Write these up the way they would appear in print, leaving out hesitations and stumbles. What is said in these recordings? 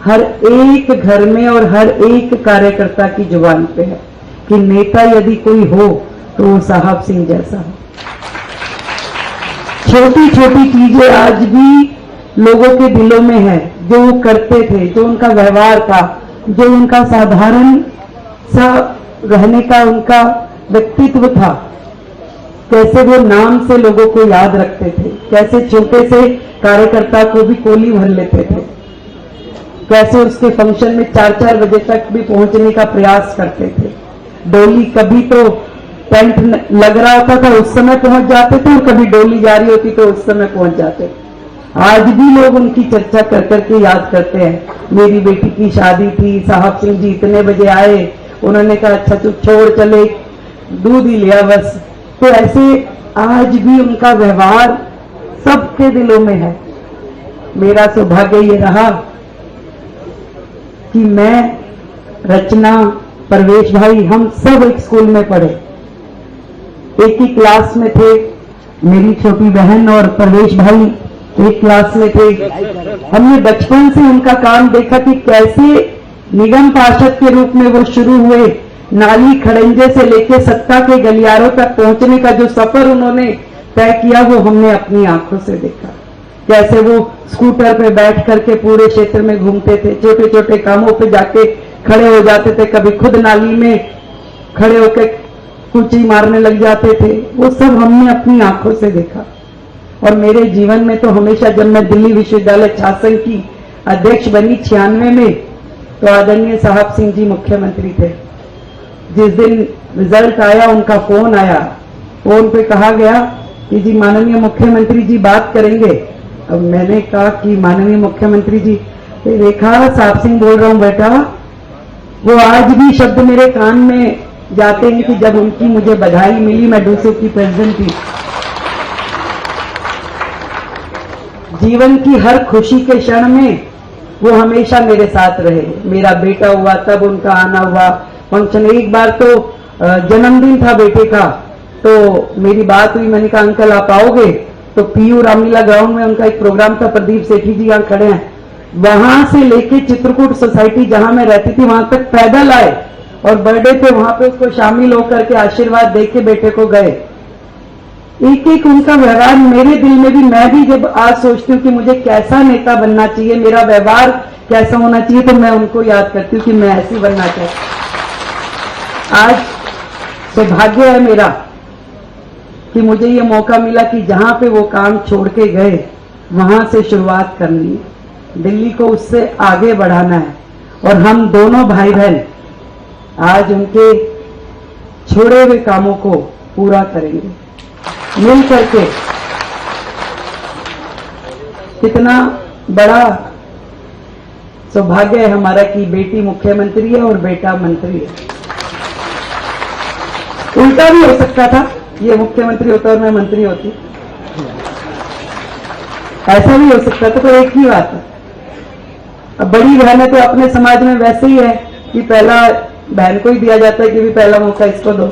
हर एक घर में और हर एक कार्यकर्ता की जुबान पे है कि नेता यदि कोई हो तो वो साहब सिंह जैसा हो। छोटी छोटी चीजें आज भी लोगों के दिलों में है, जो वो करते थे, जो उनका व्यवहार था, जो उनका साधारण सा रहने का उनका व्यक्तित्व था, कैसे वो नाम से लोगों को याद रखते थे, कैसे छोटे से कार्यकर्ता को भी कोली भर लेते थे, कैसे उसके फंक्शन में 4-4 बजे तक भी पहुंचने का प्रयास करते थे। डोली कभी तो टेंट लग रहा होता था उस समय पहुंच जाते थे और कभी डोली जा रही होती तो उस समय पहुंच जाते। आज भी लोग उनकी चर्चा कर करके याद करते हैं। मेरी बेटी की शादी थी, साहब सिंह जी इतने बजे आए, उन्होंने कहा अच्छा तू छोड़ चले, दूध ही लिया बस। तो ऐसे आज भी उनका व्यवहार सबके दिलों में है। मेरा सौभाग्य ये रहा कि मैं, रचना, परवेश भाई, हम सब एक स्कूल में पढ़े, एक ही क्लास में थे। मेरी छोटी बहन और परवेश भाई एक क्लास में थे। हमने बचपन से उनका काम देखा कि कैसे निगम पार्षद के रूप में वो शुरू हुए, नाली खड़ंजे से लेकर सत्ता के गलियारों तक पहुंचने का जो सफर उन्होंने तय किया वो हमने अपनी आंखों से देखा। कैसे वो स्कूटर पे बैठ करके पूरे क्षेत्र में घूमते थे, छोटे छोटे कामों पे जाके खड़े हो जाते थे, कभी खुद नाली में खड़े होकर कूची मारने लग जाते थे। वो सब हमने अपनी आंखों से देखा। और मेरे जीवन में तो हमेशा, जब मैं दिल्ली विश्वविद्यालय छात्र संघ की अध्यक्ष बनी 96 में, तो आदरणीय साहब सिंह जी मुख्यमंत्री थे। जिस दिन रिजल्ट आया उनका फोन आया, फोन पे कहा गया कि जी माननीय मुख्यमंत्री जी बात करेंगे। अब मैंने कहा कि माननीय मुख्यमंत्री जी, रेखा साहब सिंह बोल रहा हूं बेटा। वो आज भी शब्द मेरे कान में जाते हैं कि जब उनकी मुझे बधाई मिली, मैं डूसो की प्रेसिडेंट थी। जीवन की हर खुशी के क्षण में वो हमेशा मेरे साथ रहे। मेरा बेटा हुआ तब उनका आना हुआ फंक्शन। एक बार तो जन्मदिन था बेटे का, तो मेरी बात हुई, मैंने कहा अंकल आप आओगे? तो पीयू रामलीला ग्राउंड में उनका एक प्रोग्राम था, प्रदीप सेठी जी यहाँ खड़े हैं, वहां से लेके चित्रकूट सोसाइटी जहां मैं रहती थी वहां तक पैदल आए और बर्थडे पे वहां पे उसको शामिल होकर के आशीर्वाद दे के बेटे को गए। एक एक उनका व्यवहार मेरे दिल में भी, मैं भी जब आज सोचती हूँ कि मुझे कैसा नेता बनना चाहिए, मेरा व्यवहार कैसा होना चाहिए, तो मैं उनको याद करती हूँ कि मैं ऐसी बनना चाहती। आज सौभाग्य है मेरा कि मुझे ये मौका मिला कि जहां पे वो काम छोड़ के गए वहां से शुरुआत करनी है, दिल्ली को उससे आगे बढ़ाना है। और हम दोनों भाई बहन आज उनके छोड़े हुए कामों को पूरा करेंगे मिल करके। कितना बड़ा सौभाग्य है हमारा कि बेटी मुख्यमंत्री है और बेटा मंत्री है। उल्टा भी हो सकता था, ये मुख्यमंत्री होता और मैं मंत्री होती, ऐसा भी हो सकता था, तो एक ही बात है। अब बड़ी बहन है तो अपने समाज में वैसे ही है कि पहला बहन को ही दिया जाता है कि भी पहला मौका इसको दो।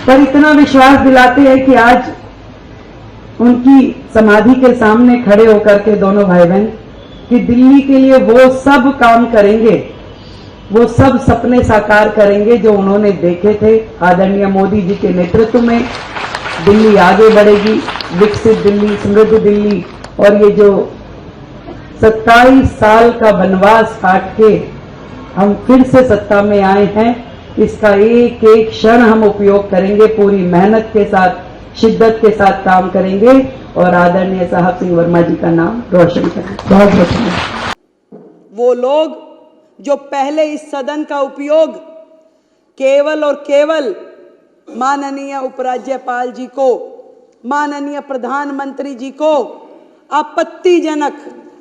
पर इतना विश्वास दिलाते हैं कि आज उनकी समाधि के सामने खड़े होकर के दोनों भाई बहन कि दिल्ली के लिए वो सब काम करेंगे, वो सब सपने साकार करेंगे जो उन्होंने देखे थे। आदरणीय मोदी जी के नेतृत्व में दिल्ली आगे बढ़ेगी, विकसित दिल्ली, समृद्ध दिल्ली। और ये जो 27 साल का वनवास काट के हम फिर से सत्ता में आए हैं, इसका एक एक क्षण हम उपयोग करेंगे, पूरी मेहनत के साथ, शिद्दत के साथ काम करेंगे और आदरणीय साहब सिंह वर्मा जी का नाम रोशन करेंगे। बहुत बहुत धन्यवाद। वो लोग जो पहले इस सदन का उपयोग केवल और केवल माननीय उपराज्यपाल जी को, माननीय प्रधानमंत्री जी को आपत्तिजनक,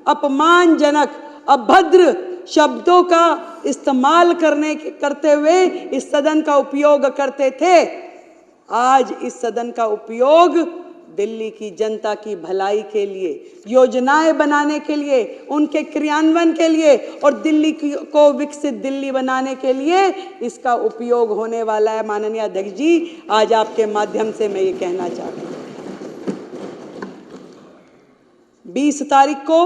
अपमानजनक, अभद्र शब्दों का इस्तेमाल करते हुए इस सदन का उपयोग करते थे, आज इस सदन का उपयोग दिल्ली की जनता की भलाई के लिए, योजनाएं बनाने के लिए, उनके क्रियान्वयन के लिए और दिल्ली को विकसित दिल्ली बनाने के लिए इसका उपयोग होने वाला है। माननीय अध्यक्ष जी, आज आपके माध्यम से मैं ये कहना चाहती हूँ, 20 तारीख को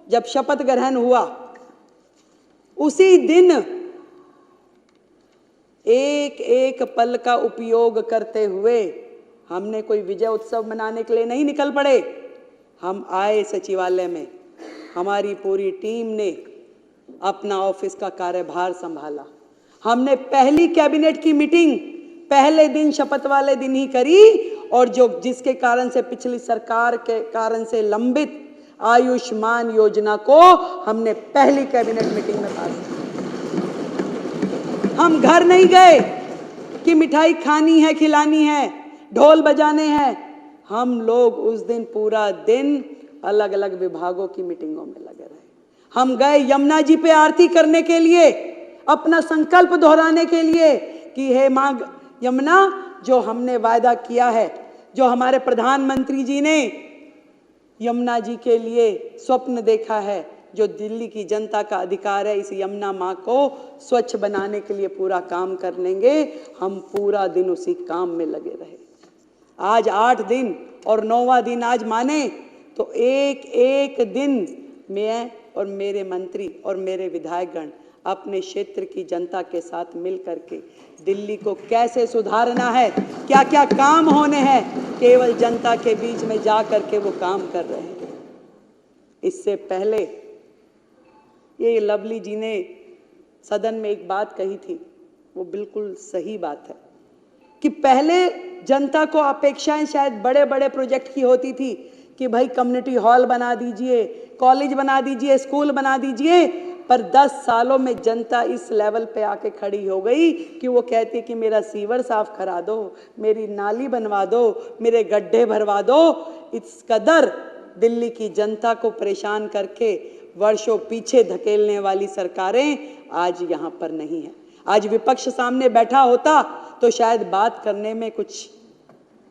जब शपथ ग्रहण हुआ उसी दिन एक एक पल का उपयोग करते हुए हमने कोई विजय उत्सव मनाने के लिए नहीं निकल पड़े। हम आए सचिवालय में, हमारी पूरी टीम ने अपना ऑफिस का कार्यभार संभाला। हमने पहली कैबिनेट की मीटिंग पहले दिन शपथ वाले दिन ही करी, और जिसके कारण से पिछली सरकार के कारण से लंबित आयुष्मान योजना को हमने पहली कैबिनेट मीटिंग में पास किया। हम घर नहीं गए कि मिठाई खानी है, खिलानी है, ढोल बजाने हैं। हम लोग उस दिन पूरा दिन अलग अलग विभागों की मीटिंगों में लगे रहे। हम गए यमुना जी पे आरती करने के लिए, अपना संकल्प दोहराने के लिए कि हे मां यमुना, जो हमने वायदा किया है, जो हमारे प्रधानमंत्री जी ने यमुना जी के लिए स्वप्न देखा है, जो दिल्ली की जनता का अधिकार है, इस यमुना मां को स्वच्छ बनाने के लिए पूरा काम कर लेंगे। हम पूरा दिन उसी काम में लगे रहे। आज 8 दिन और 9वां दिन आज माने तो एक एक दिन मैं और मेरे मंत्री और मेरे विधायकगण अपने क्षेत्र की जनता के साथ मिल करके दिल्ली को कैसे सुधारना है, क्या क्या काम होने हैं, केवल जनता के बीच में जा करके वो काम कर रहे हैं। इससे पहले ये लवली जी ने सदन में एक बात कही थी, वो बिल्कुल सही बात है कि पहले जनता को अपेक्षाएं शायद बड़े बड़े प्रोजेक्ट की होती थी कि भाई कम्युनिटी हॉल बना दीजिए, कॉलेज बना दीजिए, स्कूल बना दीजिए। पर 10 सालों में जनता इस लेवल पे आके खड़ी हो गई कि वो कहती है कि मेरा सीवर साफ करा दो, मेरी नाली बनवा दो, मेरे गड्ढे भरवा दो। इस कदर दिल्ली की जनता को परेशान करके वर्षों पीछे धकेलने वाली सरकारें आज यहाँ पर नहीं है। आज विपक्ष सामने बैठा होता तो शायद बात करने में कुछ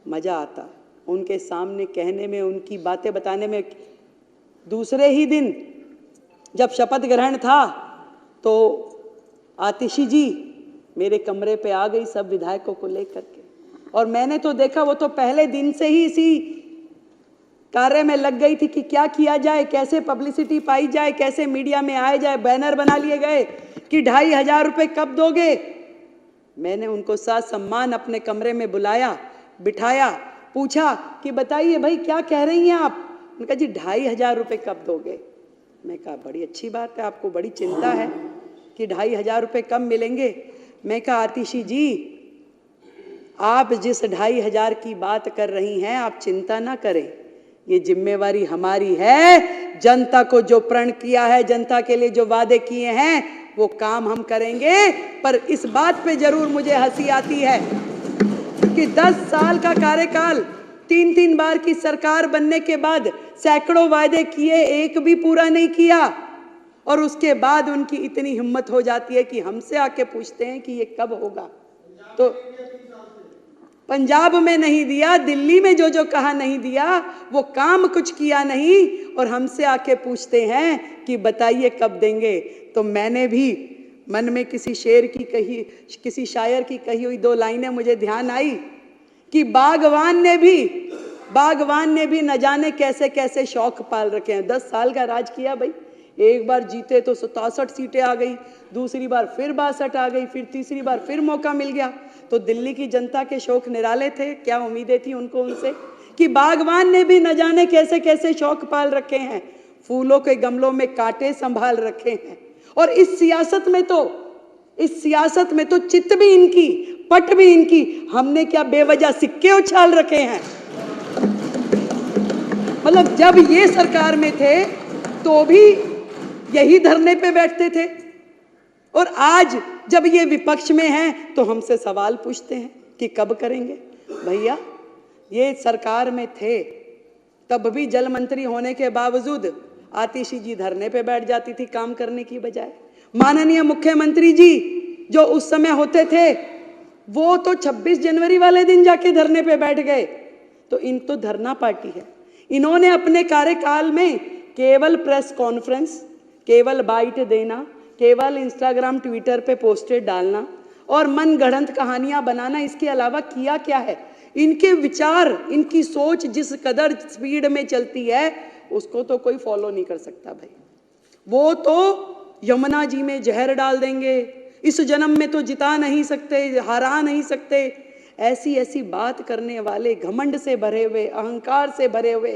मजा आता, उनके सामने कहने में, उनकी बातें बताने में। दूसरे ही दिन जब शपथ ग्रहण था तो आतिशी जी मेरे कमरे पे आ गई सब विधायकों को लेकर के, और मैंने तो देखा वो तो पहले दिन से ही इसी कार्य में लग गई थी कि क्या किया जाए, कैसे पब्लिसिटी पाई जाए, कैसे मीडिया में आए जाए। बैनर बना लिए गए कि 2,500 रुपए कब दोगे। मैंने उनको साथ सम्मान अपने कमरे में बुलाया, बिठाया, पूछा कि बताइए भाई क्या कह रही हैं आप। उन्होंने कहा जी 2,500 रुपए कब दोगे। मैं कहा बड़ी अच्छी बात है, आपको बड़ी चिंता है कि 2,500 रुपए कब मिलेंगे। मैं कहा आतिशी जी, आप जिस 2,500 की बात कर रही हैं आप चिंता ना करें, ये जिम्मेवारी हमारी है। जनता को जो प्रण किया है, जनता के लिए जो वादे किए हैं वो काम हम करेंगे। पर इस बात पे जरूर मुझे हंसी आती है कि 10 साल का कार्यकाल, 3-3 बार की सरकार बनने के बाद सैकड़ों वायदे किए, एक भी पूरा नहीं किया। और उसके बाद उनकी इतनी हिम्मत हो जाती है कि हमसे आके पूछते हैं कि ये कब होगा। तो पंजाब में नहीं दिया, दिल्ली में जो जो कहा नहीं दिया, वो काम कुछ किया नहीं, और हमसे आके पूछते हैं कि बताइए कब देंगे। तो मैंने भी मन में किसी शायर की कही हुई 2 लाइनें मुझे ध्यान आई कि बागवान ने भी न जाने कैसे कैसे शौक पाल रखे हैं। 10 साल का राज किया भाई, एक बार जीते तो 67 सीटें आ गई, दूसरी बार फिर 62 आ गई, फिर तीसरी बार फिर मौका मिल गया। तो दिल्ली की जनता के शौक निराले थे, क्या उम्मीदें थी उनको उनसे कि बागवान ने भी न जाने कैसे कैसे शौक पाल रखे हैं, फूलों के गमलों में कांटे संभाल रखे हैं। और इस सियासत में तो चित भी इनकी, पट भी इनकी, हमने क्या बेवजह सिक्के उछाल रखे हैं। मतलब जब ये सरकार में थे तो भी यही धरने पे बैठते थे, और आज जब ये विपक्ष में हैं तो हमसे सवाल पूछते हैं कि कब करेंगे। भैया ये सरकार में थे तब भी जल मंत्री होने के बावजूद आतिशी जी धरने पे बैठ जाती थी काम करने की बजाय। माननीय मुख्यमंत्री जी जो उस समय होते थे वो तो 26 जनवरी वाले दिन जाके धरने पे बैठ गए। तो इन तो धरना पार्टी है। इन्होंने अपने कार्यकाल में केवल प्रेस कॉन्फ्रेंस, केवल बाइट देना, केवल इंस्टाग्राम ट्विटर पे पोस्टेड डालना और मन गढ़ंत कहानियां बनाना, इसके अलावा किया क्या है। इनके विचार, इनकी सोच जिस कदर स्पीड में चलती है उसको तो कोई फॉलो नहीं कर सकता भाई। वो तो यमुना जी में जहर डाल देंगे, इस जन्म में तो जिता नहीं सकते, हरा नहीं सकते, ऐसी ऐसी बात करने वाले, घमंड से भरे हुए, अहंकार से भरे हुए